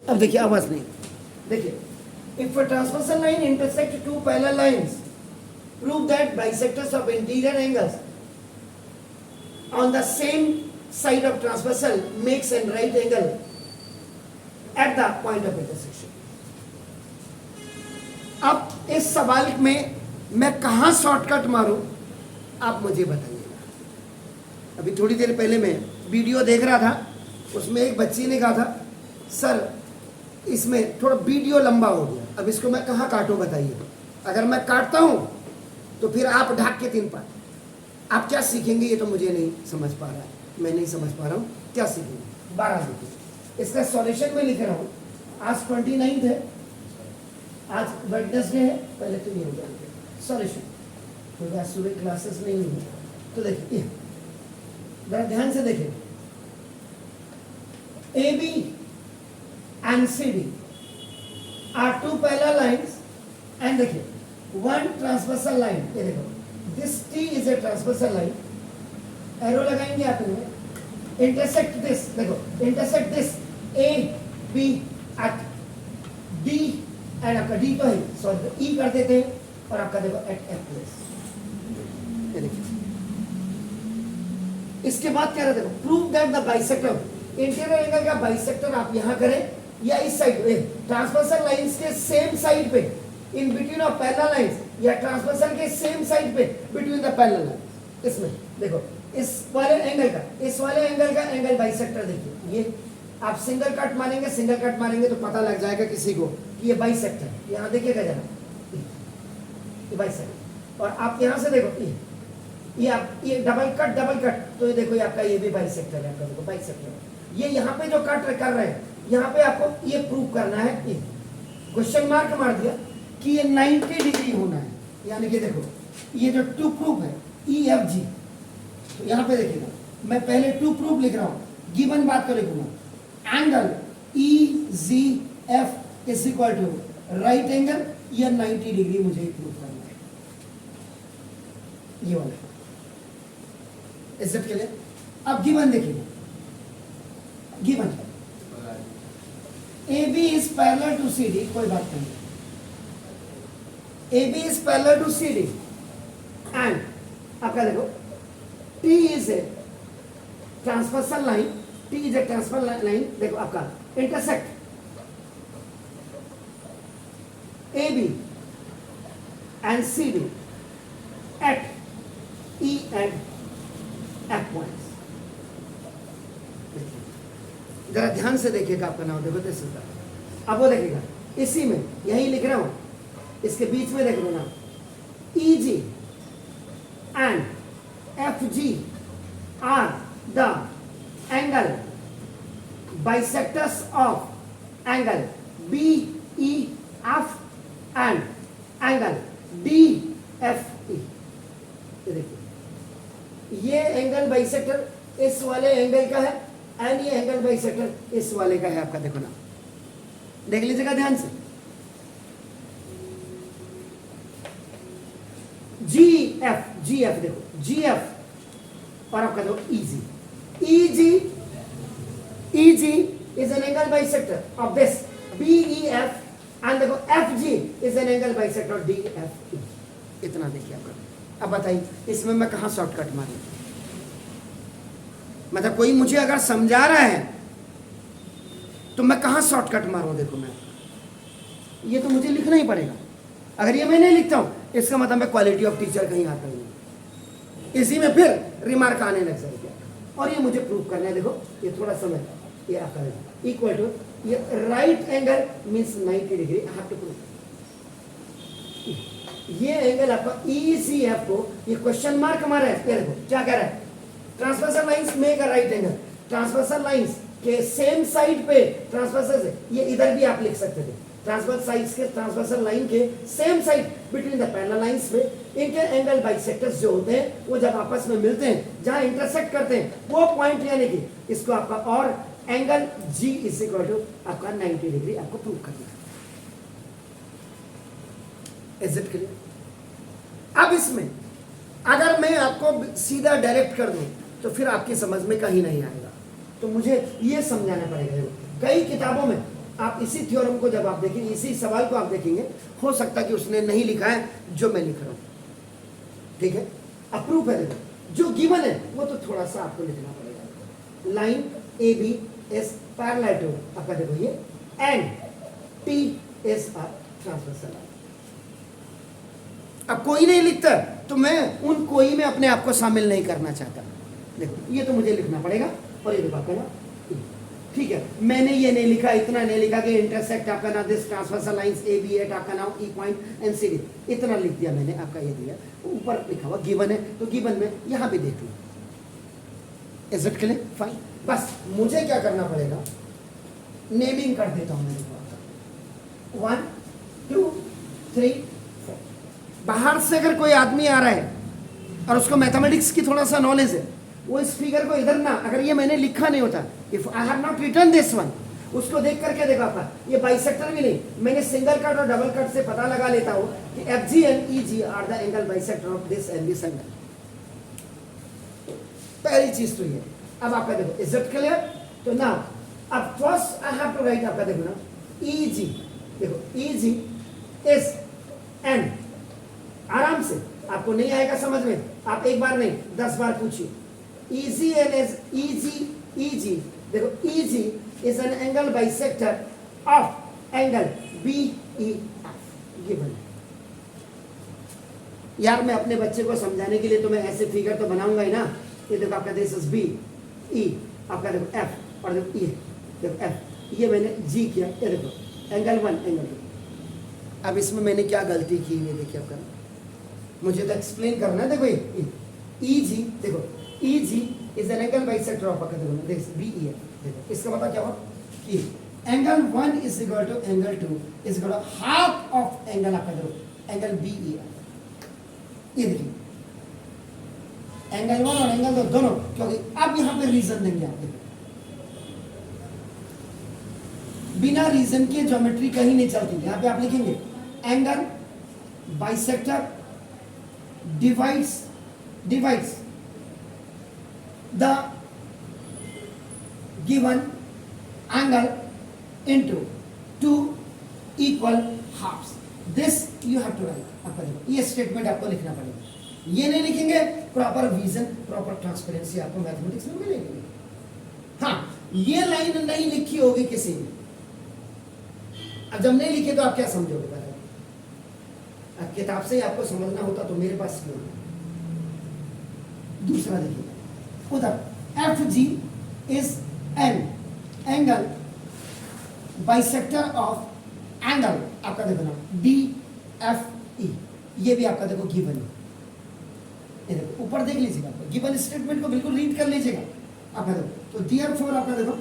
अब देखिए आवाज नहीं, देखिए if a transversal line intersect two parallel lines prove that bisectors of interior angles on the same side of transversal makes an right angle at the point of intersection. अब इस सवाल में मैं कहां शॉर्टकट मारूं आप मुझे बताइएगा। अभी थोड़ी देर पहले मैं वीडियो देख रहा था, उसमें एक बच्ची ने कहा था सर इसमें थोड़ा वीडियो लंबा हो गया, अब इसको मैं कहाँ काटूं बताइए। अगर मैं काटता हूं तो फिर आप ढाक के 3 पार्ट, आप क्या सीखेंगे ये तो मुझे नहीं समझ पा रहा है, मैं नहीं समझ पा रहा हूँ क्या सीखेंगे। 12 लिखिए, इसका सॉल्यूशन में लिख रहा हूँ। आज 29 है, आज वेडनेसडे है, पहले तो ये हो जाएगा सॉल्यूशन, क्योंकि आज सुबह क्लासेस नहीं हुई। तो देखिए जरा ध्यान से देखिए, A B and CD are 2 parallel lines and देखिए 1 transversal line, ये देखो this T is a transversal line, arrow लगाएंगे आप इनमें, intersect this, देखो intersect this A B at D and आपका D तो है सॉरी E कर देते हैं और आपका देखो at F प्लेस, ये देखिए। इसके बाद क्या रहता है, prove that the bisector, interior angle का बाइसेक्टर आप यहां करें या इस साइड पे ट्रांसवर्सल लाइंस के सेम साइड पे in between of parallel lines, या ट्रांसवर्सल के सेम साइड पे बिटवीन द पैरेलल लाइंस। इसमें देखो इस वाले एंगल का, इस वाले एंगल का एंगल बाइसेक्टर देखिए, ये आप सिंगल कट मारेंगे, सिंगल कट मारेंगे तो पता लग जाएगा किसी को कि ये बाइसेक्टर है। यहां देखिएगा जरा ये बाइसेक्टर, और आप यहां से देखो ये आप ये डबल कट, तो ये देखो ये आपका ये भी बाइसेक्टर है, आपका देखो बाइसेक्टर। ये यहाँ पे जो कट कर रहे हैं यहाँ पे आपको ये प्रूव करना है, क्वेश्चन मार्क मार दिया कि ये 90 डिग्री होना है, यानी कि देखो ये जो टू प्रूफ है ई एफ जी, तो यहाँ पे देखिएगा मैं पहले टू प्रूफ लिख रहा हूँ, गिवन बात को लिखूंगा, angle E G F is equal to right angle, ये 90 डिग्री मुझे प्रूव करना है, ये वाला इज्जत के लिए। अब गिवन देखिएगा, given AB is parallel to CD, कोई बात नहीं, AB is parallel to CD and आपका देखो T is a transversal line, T is a transversal line, देखो आपका intersect AB and CD at E and F points। जरा ध्यान से देखिएगा, आपका नाम देखो दिस इज द, अब वो देखिएगा इसी में यही लिख रहा हूं, इसके बीच में देख लो ना, E G and F G are the angle bisectors of angle B E F and angle D F E. देखिए ये एंगल बाइसेक्टर इस वाले एंगल का है एंड ये एंगल बाइसेक्टर इस वाले का है आपका, देखो ना, देख लीजिएगा ध्यान से। जी एफ देखो जी एफ और आपका देखो E G is an angle bisector of this B E F and देखो F G is an angle bisector of D F E. इतना देखिए आपका। अब बताइए इसमें मैं कहाँ शॉर्टकट मारूं, मतलब कोई मुझे अगर समझा रहा है तो मैं कहाँ शॉर्टकट मारूं। देखो मैं ये तो मुझे लिखना ही पड़ेगा, अगर ये मैं नहीं लिखता हूं इसका मतलब मैं क्वालिटी ऑफ टीचर कहीं आता ही नहीं, इसी में फिर रिमार्क आने लग जाएगा। और ये मुझे प्रूव करना है, देखो ये थोड़ा समय ये आता इक्वल टू ये right angle means 90 degree, I have to prove. ये एंगल आपका ई सी एफ को ये क्वेश्चन मार्क हमारा है, देखो क्या कह रहा है, transversal lines make a right angle, transversal lines के सेम साइड पे ट्रांसवर्सल से, ये इधर भी आप लिख सकते थे, ट्रांसवर्सल साइड्स के ट्रांसवर्सल लाइन के same side between the parallel lines में इनके एंगल बाइसेक्टर्स जो होते हैं वो जब आपस में मिलते हैं, जहां इंटरसेक्ट करते हैं वो पॉइंट यानी कि इसको आपका और angle G is equal to आपका 90 डिग्री आपको प्रूव करना है। Is it clear? अब इसमें अगर मैं आपको सीधा डायरेक्ट कर दूं तो फिर आपकी समझ में कहीं नहीं आएगा, तो मुझे ये समझाना पड़ेगा। कई किताबों में आप इसी थ्योरम को जब आप देखेंगे, इसी सवाल को आप देखेंगे, हो सकता है कि उसने नहीं लिखा है जो मैं लिख रहा हूं, ठीक है। अप्रूव है, देखो जो गिवन है वो तो थोड़ा सा आपको लिखना पड़ेगा। Line A B is parallel to, आपका देखो ये, and T is a transversal line. अब कोई नहीं लिखता तो मैं उन कोई में अपने आप को शामिल नहीं करना चाहता। देखो ये तो मुझे लिखना पड़ेगा, और ये देखो आपका ना, ठीक है, मैंने ये नहीं लिखा, इतना नहीं लिखा कि इंटरसेक्ट आपका ना this transversal lines A B at आपका नाम E point and C D, इतना लिख दिया मैंने, आपका ये दिया, ऊपर लिखा हुआ गिवन है, तो गिवन में यहां भी देख लो। Is it clear? फाइन। बस मुझे क्या करना पड़ेगा, नेमिंग कर देता हूं मैं, 1 2 3 4। बाहर से अगर कोई आदमी आ रहा है और उसको मैथमेटिक्स की थोड़ा सा नॉलेज है, वो इस फिगर को इधर ना, अगर ये मैंने लिखा नहीं होता, if I have not written this one, उसको देख करके देखा था ये बाइसेक्टर भी नहीं, मैंने सिंगल कट और डबल कट से पता लगा लेता हूं कि F G and E G are the angle bisector of this and this angle. पहली चीज तो ये। अब आपका देखो, इज इट क्लियर? तो ना अब first I have to write, आपका देखो ना, ई जी, देखो ई जी इज एन, आराम से, आपको नहीं आएगा समझ में, आप एक बार नहीं 10 बार पूछिए। ईजी एन इज ईजी, देखो E G is an angle bisector of angle B E F given. यार मैं अपने बच्चे को समझाने के लिए तो मैं ऐसे फिगर तो बनाऊंगा ही ना। ये देखो आपका दिस इज बी ई, आपका देखो एफ, और देखो ई, देखो एफ, ये मैंने जी किया, ये देखो एंगल 1 एंगल 2। अब इसमें मैंने क्या गलती की है देखिए आपका, मुझे तो एक्सप्लेन करना है। देखो ये ई जी, देखो E G is an angle bisector of, आपका देखो दिस बी ई एफ, देखो इसका मतलब क्या हुआ कि angle 1 is equal to angle 2 is equal to half of angle, आपका देखो एंगल बी ई एफ। ये देखिए एंगल 1 और एंगल 2 दोनों, क्योंकि अब यहां पे रीजन देंगे आप, देखो बिना रीजन के ज्योमेट्री कहीं नहीं चलती। यहां पे आप लिखेंगे angle bisector divides the given angle into 2 equal halves. This you have to write. आपका देखो ये स्टेटमेंट आपको लिखना पड़ेगा। ये नहीं लिखेंगे, प्रॉपर विजन, प्रॉपर ट्रांसपेरेंसी आपको मैथमेटिक्स में मिलेगी। हाँ, ये लाइन नहीं लिखी होगी किसी ने, अब जब नहीं लिखे तो आप क्या समझोगे? बताइए, अब किताब से ही आपको समझना होता तो मेरे पास क्यों? दूसरा देखिए उधर, F G is an angle bisector of angle, आपका देखो ना डी एफ ई, ये भी आपका देखो गिवन है। ये देखो ऊपर देख लीजिएगा, गिवन स्टेटमेंट को बिल्कुल रीड कर लीजिएगा आपका देखो। तो देयरफॉर आपका देखो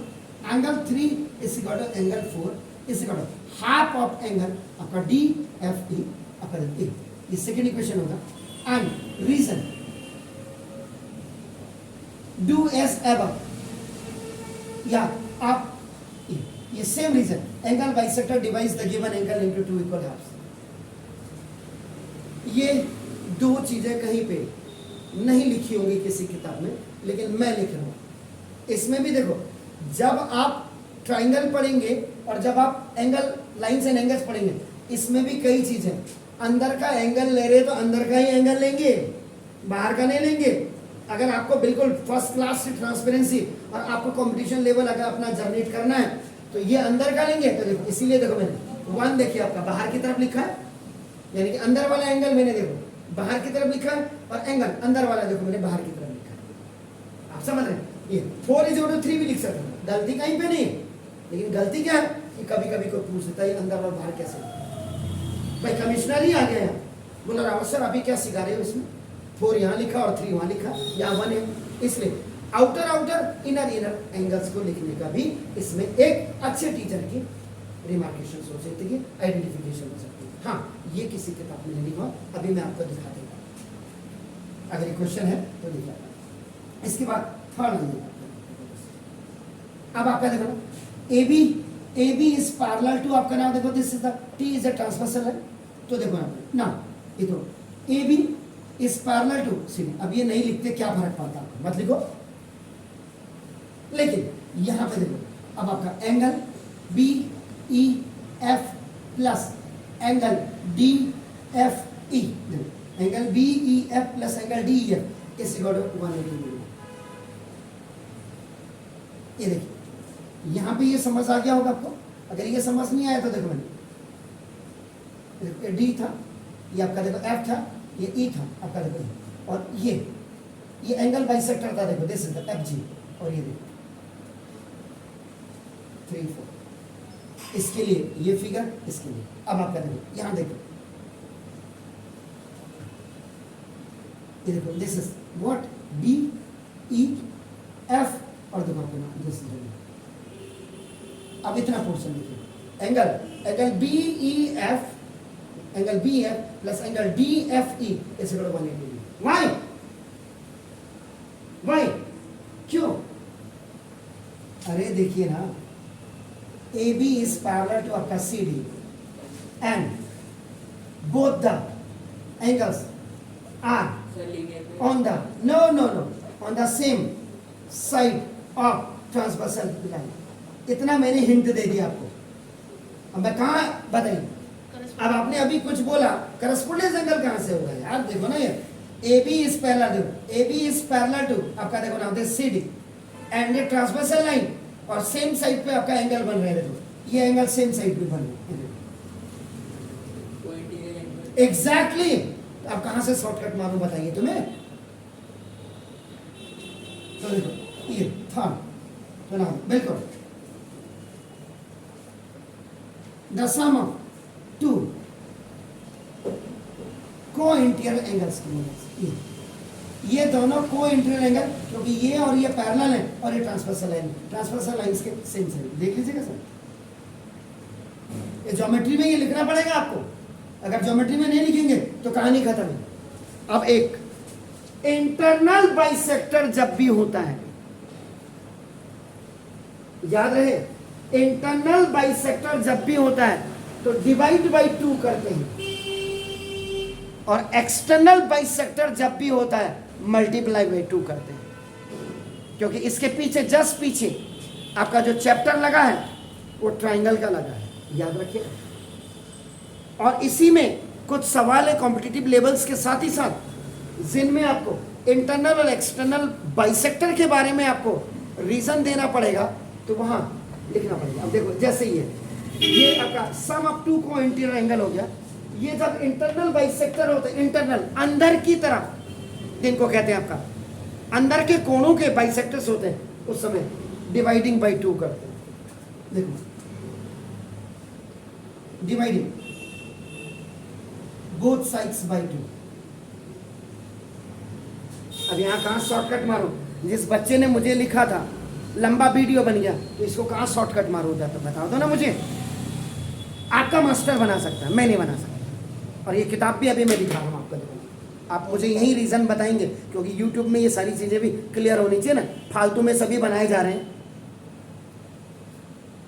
angle 3 is equal to angle 4 is equal to half of angle आपका डी एफ ई, आपका देखो ये सेकेंड इक्वेशन होगा। And reason do as ever, या आप ये same reason, angle bisector divides the given angle into 2 equal halves. ये दो चीजें कहीं पे नहीं लिखी होंगी किसी किताब में, लेकिन मैं लिख रहा हूं। इसमें भी देखो, जब आप ट्राइंगल पढ़ेंगे और जब आप एंगल लाइंस एंड एंगल्स पढ़ेंगे, इसमें भी कई चीजें, अंदर का एंगल ले रहे तो अंदर का ही एंगल लेंगे, बाहर का नहीं लेंगे। अगर आपको बिल्कुल फर्स्ट क्लास से ट्रांसपेरेंसी और आपको कंपटीशन लेवल अगर अपना जनरेट करना है तो ये अंदर का लेंगे। तो देखो इसीलिए देखो मैंने 1 देखिए आपका बाहर की तरफ लिखा है, यानी कि अंदर वाला एंगल मैंने देखो बाहर की तरफ लिखा है, और एंगल अंदर वाला देखो मैंने बाहर की तरफ लिखा है। आप समझ रहे हैं? ये 4 इज इक्वल टू 3 भी लिख सकते हैं, गलती कहीं पे नहीं। लेकिन गलती क्या है कि कभी कभी कोई पूछ देता है अंदर और बाहर कैसे। भाई कमिश्नर ही आ गया है, बोला रावत सर अभी क्या सिखा रहे हो, इसमें 4 यहाँ लिखा और 3 वहाँ लिखा, यहाँ 1 है। इसलिए outer outer inner inner angles को लिखने का भी इसमें एक अच्छे टीचर की रिमार्केशन हो सकती है, आइडेंटिफिकेशन हो सकती है। हाँ, ये किसी किताब में नहीं लिखा, अभी मैं आपको दिखा देगा, अगर ये क्वेश्चन है तो दिखा। इसके बाद थर्ड नंबर, अब आपका देखो A B is parallel to, आपका नाम देखो this is the T is a transversal line. तो देखो ना ये तो A B is parallel to C. अब ये नहीं लिखते क्या फर्क पड़ता आपको, मत लिखो, लेकिन यहां पे देखो अब आपका angle B E F plus angle D F E, angle B E F plus angle D E F is equal to 180 degree. ये देखिए यहां पे ये समझ आ गया होगा आपको। अगर ये समझ नहीं आया तो देखो मैंने डी था, ये आपका देखो एफ था, ये ई था आपका देखो, और ये एंगल बाइसेक्टर था देखो, this is the F G, और ये देखो 3 4, इसके लिए ये फिगर, इसके लिए। अब आपका देखो यहां देखो, ये देखो this is what B E F, और देखो आपके नाम दिस इज। अब इतना पोर्शन देखिए, angle B E F, angle B F plus angle D F E is equal to 180 degree. Why क्यों? अरे देखिए ना, A B is parallel to आपका C D and both the angles are on the no on the same side of transversal line। इतना मैंने hint दे दिया आपको। अब मैं कहाँ बताइए, अब आपने अभी कुछ बोला करस्पोंडेंस एंगल कहाँ से होगा यार? देखो ना, ये A B is parallel to आपका देखो ना दिस सी डी एंड ये ट्रांसवर्सल लाइन, और सेम साइड पे आपका एंगल बन रहे हैं। देखो ये एंगल सेम साइड पे बन रहे हैं एग्जैक्टली। अब कहां से शॉर्टकट मारूं बताइए तुम्हें? तो देखो ये था तो ना बिल्कुल द सम ऑफ टू को इंटीरियर एंगल्स की, ये दोनों को इंटीरियर एंगल, क्योंकि ये और ये पैरेलल है और ये ट्रांसवर्सल लाइन, ट्रांसवर्सल लाइंस के सेम साइड। देख लीजिएगा सर, ये ज्योमेट्री में ये लिखना पड़ेगा आपको। अगर ज्योमेट्री में नहीं लिखेंगे तो कहानी खत्म है। अब एक इंटरनल बाइसेक्टर जब भी होता है, याद रहे, इंटरनल बाइसेक्टर जब भी होता है तो डिवाइड बाई 2 करते हैं, और एक्सटर्नल बाइसेक्टर जब भी होता है मल्टीप्लाई बाई 2 करते हैं, क्योंकि इसके पीछे जस्ट पीछे आपका जो चैप्टर लगा है वो ट्राइंगल का लगा है, याद रखिए। और इसी में कुछ सवाल है कॉम्पिटिटिव लेवल्स के साथ ही साथ, जिनमें आपको इंटरनल और एक्सटर्नल बाइसेक्टर के बारे में आपको रीजन देना पड़ेगा, तो वहां लिखना पड़ेगा। अब देखो जैसे ये आपका सम ऑफ टू को इंटीरियर एंगल हो गया। ये जब इंटरनल बाइसेक्टर होते हैं, इंटरनल अंदर की तरफ, जिनको कहते हैं आपका अंदर के कोणों के बाइसेक्टर्स होते हैं, उस समय डिवाइडिंग बाई 2 करते हैं। देखो डिवाइडिंग बोथ साइड्स बाई 2। अब यहां कहां शॉर्टकट मारो? जिस बच्चे ने मुझे लिखा था लंबा वीडियो बन गया, तो इसको कहां शॉर्टकट मारो होता तो बताओ दो ना मुझे। आपका मास्टर बना सकता है, मैं नहीं बना सकता। और ये किताब भी अभी मैं दिखा रहा हूं आपको, देखो आप मुझे यही रीजन बताएंगे, क्योंकि यूट्यूब में ये सारी चीजें भी क्लियर होनी चाहिए ना, फालतू में सभी बनाए जा रहे हैं।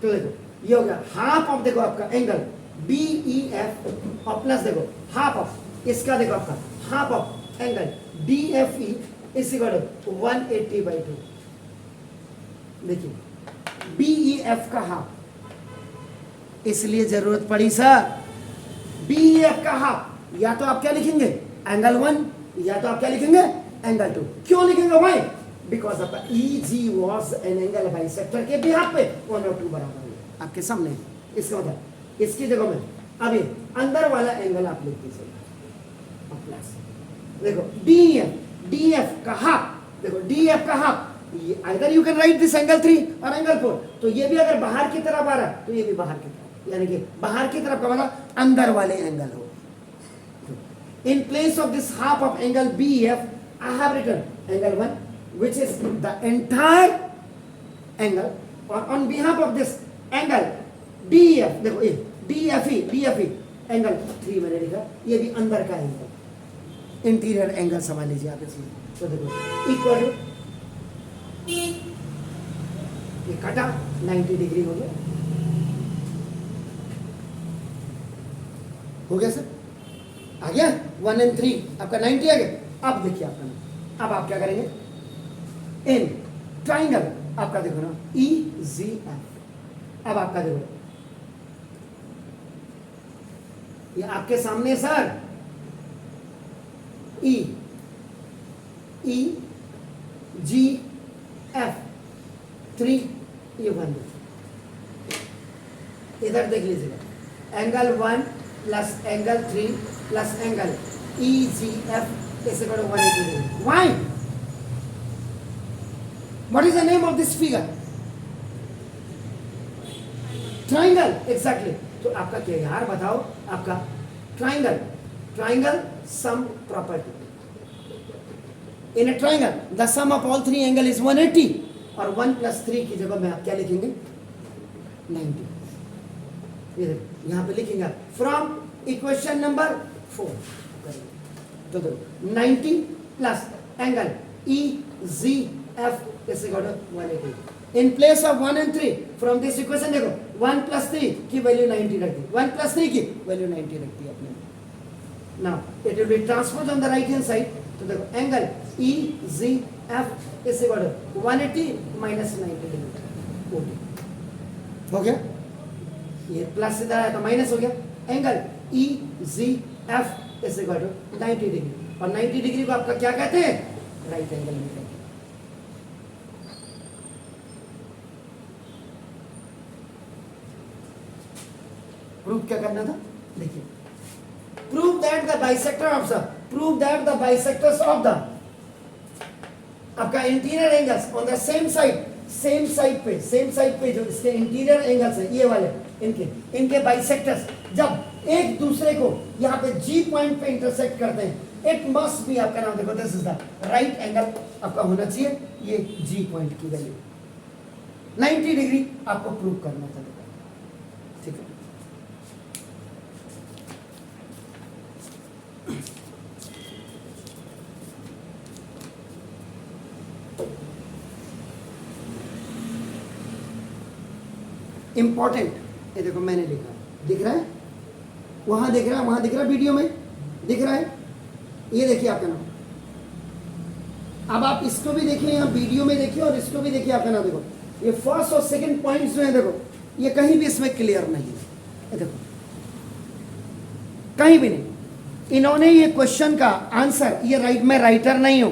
तो देखो ये हो गया हाफ ऑफ, देखो आपका एंगल बी ई एफ, और प्लस देखो हाफ ऑफ इसका, देखो आपका half of angle D F E is equal to 180 by 2। देखिए बी ई एफ का हाफ, इसलिए जरूरत पड़ी सर बी ई एफ का हाफ, या तो आप क्या लिखेंगे एंगल 1, या तो आप क्या लिखेंगे एंगल 2। क्यों लिखेंगे भाई? बिकॉज आपका ई जी वॉज एन एंगल बाइसेक्टर के बिहाफ पे 1 और 2 बराबर है आपके सामने। इसका मतलब इसकी जगह में अभी अंदर वाला एंगल आप लिख दीजिए प्लस, देखो डी एफ का हाफ, देखो डी एफ का half, either you can write this angle 3 और एंगल 4। तो ये भी अगर बाहर की तरफ आ रहा है तो ये भी बाहर की तरफ, यानी कि बाहर की तरफ का मतलब अंदर वाले एंगल हो। In place of this half of angle B F I have written angle 1 which is the entire angle, और on behalf of this angle DEF, देखो ये DFE एंगल 3 मैंने लिखा, ये भी अंदर का एंगल, इंटीरियर एंगल समझ लीजिए आप इसमें। तो देखो इक्वल टू ये कटा 90 डिग्री हो गया, सर आ गया 1 and 3 आपका 90 आ गया। अब देखिए आपका, अब आप क्या करेंगे, इन ट्राइंगल आपका देखो ना ई जी एफ, अब आपका देखो ये आपके सामने सर, ई ई जी एफ 3, ये 1, इधर देख लीजिएगा, angle 1 plus angle 3 plus angle E G F is equal to 180 degree. Why? What is the name of this figure? Triangle, exactly. तो आपका क्या यार बताओ, आपका triangle, triangle sum property. In a triangle the sum of all 3 angle is 180, और 1 plus 3 की जगह में आप क्या लिखेंगे? 90। यहां पे लिखेंगे आप फ्रॉम इक्वेशन नंबर 4। तो देखो 90 plus angle E G F is equal to 180। In place of 1 and 3 from this equation देखो 1 प्लस 3 की वैल्यू 90 रख दी, 1 प्लस 3 की वैल्यू 90 रख दी आपने। Now it will be transpose on the right hand side. तो देखो angle E G F is equal to 180 minus 90 degree. हो गया? ये प्लस इधर आया तो माइनस हो गया। Angle E G F is equal to 90 degree, और 90 डिग्री को आपका क्या कहते हैं? राइट एंगल में कहते हैं। प्रूफ क्या करना था? देखिए, prove that the bisector of the, prove that the bisectors of the, आपका interior angles on the same side, same side पे जो इसके इंटीरियर एंगल्स है ये वाले, इनके बाइसेक्टर्स जब एक दूसरे को यहाँ पे जी पॉइंट पे इंटरसेक्ट करते हैं, इट मस्ट बी, आपका नाम देखो, this is the right angle आपका होना चाहिए। ये जी पॉइंट की वैल्यू 90 डिग्री आपको प्रूव करना था। ठीक है, इंपॉर्टेंट, ये देखो मैंने लिखा, दिख रहा है? वहां दिख रहा है, वहां दिख रहा है, वीडियो में दिख रहा है? ये देखिए आपका नाम। अब आप इसको भी देखिए, यहाँ वीडियो में देखिए, और इसको भी देखिए, आपका नाम देखो। ये फर्स्ट और सेकंड पॉइंट्स जो है देखो, ये कहीं भी इसमें क्लियर नहीं है। ये देखो कहीं भी नहीं। इन्होंने ये क्वेश्चन का आंसर, ये राइट, मैं राइटर नहीं हूं,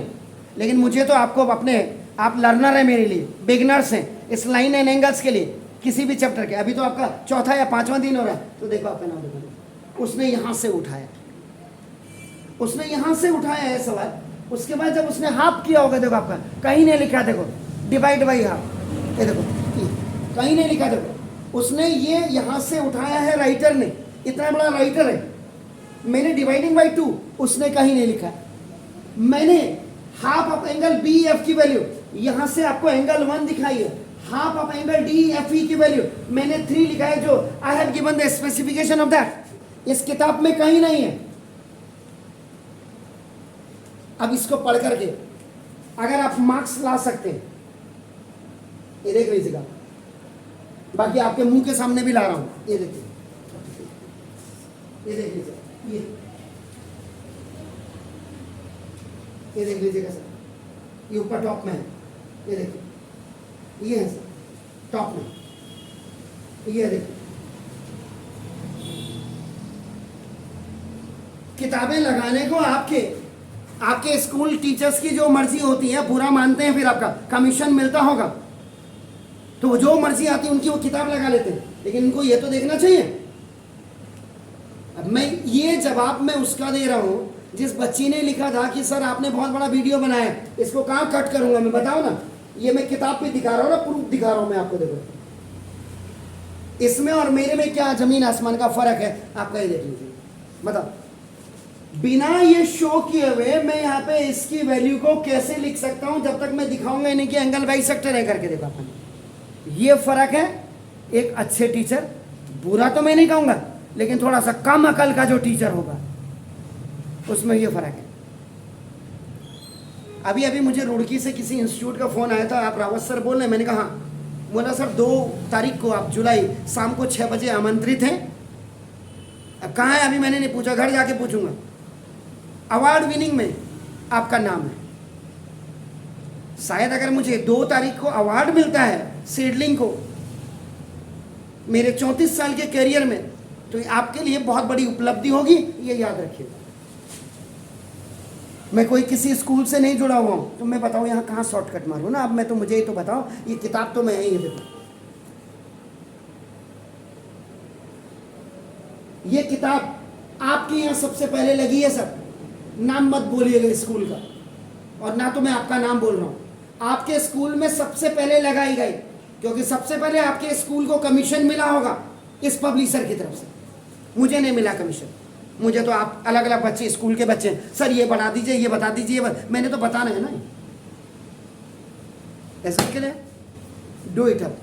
लेकिन मुझे तो आपको अपने, आप लर्नर है मेरे लिए, बिगनर्स हैं इस लाइन एंड एंगल्स के लिए, किसी भी चैप्टर के। अभी तो आपका चौथा या 5वां दिन हो रहा है। तो देखो आपका नाम देखो, उसने यहां से उठाया, उसने यहां से उठाया है सवाल। उसके बाद जब उसने हाफ किया होगा, देखो आपका कहीं नहीं लिखा, देखो डिवाइड बाई हाफ, ये देखो कहीं नहीं लिखा। देखो उसने ये यहां से उठाया है, राइटर ने, इतना बड़ा राइटर है। मैंने डिवाइडिंग बाई 2, उसने कहीं नहीं लिखा। मैंने half of angle B F की वैल्यू यहां से आपको एंगल 1 दिखाई है, half of angle D F E की वैल्यू मैंने 3 लिखा है, जो I have given the specification of that. इस किताब में कहीं नहीं है। अब इसको पढ़ करके अगर आप मार्क्स ला सकते हैं, ये देख लीजिएगा, बाकी आपके मुंह के सामने भी ला रहा हूं। ये देखिए, ये देख लीजिए, ये देख लीजिएगा सर, ये ऊपर टॉप में है, ये देखिए, ये है सर टॉप में, ये देखिए। किताबें लगाने को आपके स्कूल टीचर्स की जो मर्जी होती है, बुरा मानते हैं, फिर आपका कमीशन मिलता होगा, तो जो मर्जी आती है उनकी वो किताब लगा लेते हैं, लेकिन इनको ये तो देखना चाहिए। अब मैं ये जवाब मैं उसका दे रहा हूं जिस बच्ची ने लिखा था कि सर आपने बहुत बड़ा वीडियो बनाया, इसको कहाँ कट करूंगा मैं, बताओ ना। ये मैं किताब पे दिखा रहा हूं ना, प्रूफ दिखा रहा हूं मैं आपको। देखो इसमें और मेरे में क्या जमीन आसमान का फर्क है, आपका ये देख लीजिए। बताओ, बिना ये शो किए हुए मैं यहाँ पे इसकी वैल्यू को कैसे लिख सकता हूं, जब तक मैं दिखाऊंगा इन्हें कि एंगल बाइसेक्टर है करके। देखो अपन, ये फर्क है। एक अच्छे टीचर, बुरा तो मैं नहीं कहूंगा, लेकिन थोड़ा सा कम अकल का जो टीचर होगा उसमें ये फर्क है। अभी अभी मुझे रुड़की से किसी इंस्टीट्यूट का फोन आया था, आप रावत सर बोल रहे हैं? मैंने कहा हाँ। बोला सर 2 तारीख को आप जुलाई शाम को 6 बजे आमंत्रित हैं। अब कहाँ है अभी मैंने नहीं पूछा, घर जाके पूछूंगा। अवार्ड विनिंग में आपका नाम है। शायद अगर मुझे 2 तारीख को अवार्ड मिलता है सीडलिंग को, मेरे 34 साल के करियर में, तो ये आपके लिए बहुत बड़ी उपलब्धि होगी, ये याद रखिएगा। मैं कोई किसी स्कूल से नहीं जुड़ा हुआ हूँ, तो मैं बताऊँ यहाँ कहाँ शॉर्टकट मारूँ ना। अब मैं तो मुझे ही तो बताओ, ये किताब तो मैं ही देखो, ये किताब आपके यहाँ सबसे पहले लगी है सर। नाम मत बोलिएगा स्कूल का, और ना तो मैं आपका नाम बोल रहा हूँ। आपके स्कूल में सबसे पहले लगाई गई, क्योंकि सबसे पहले आपके स्कूल को कमीशन मिला होगा इस पब्लिशर की तरफ से। मुझे नहीं मिला कमीशन, मुझे तो आप अलग अलग बच्चे, स्कूल के बच्चे, सर ये बढ़ा दीजिए, ये बता दीजिए, मैंने तो बताना है ना। ऐसा के लिए डू इट अप।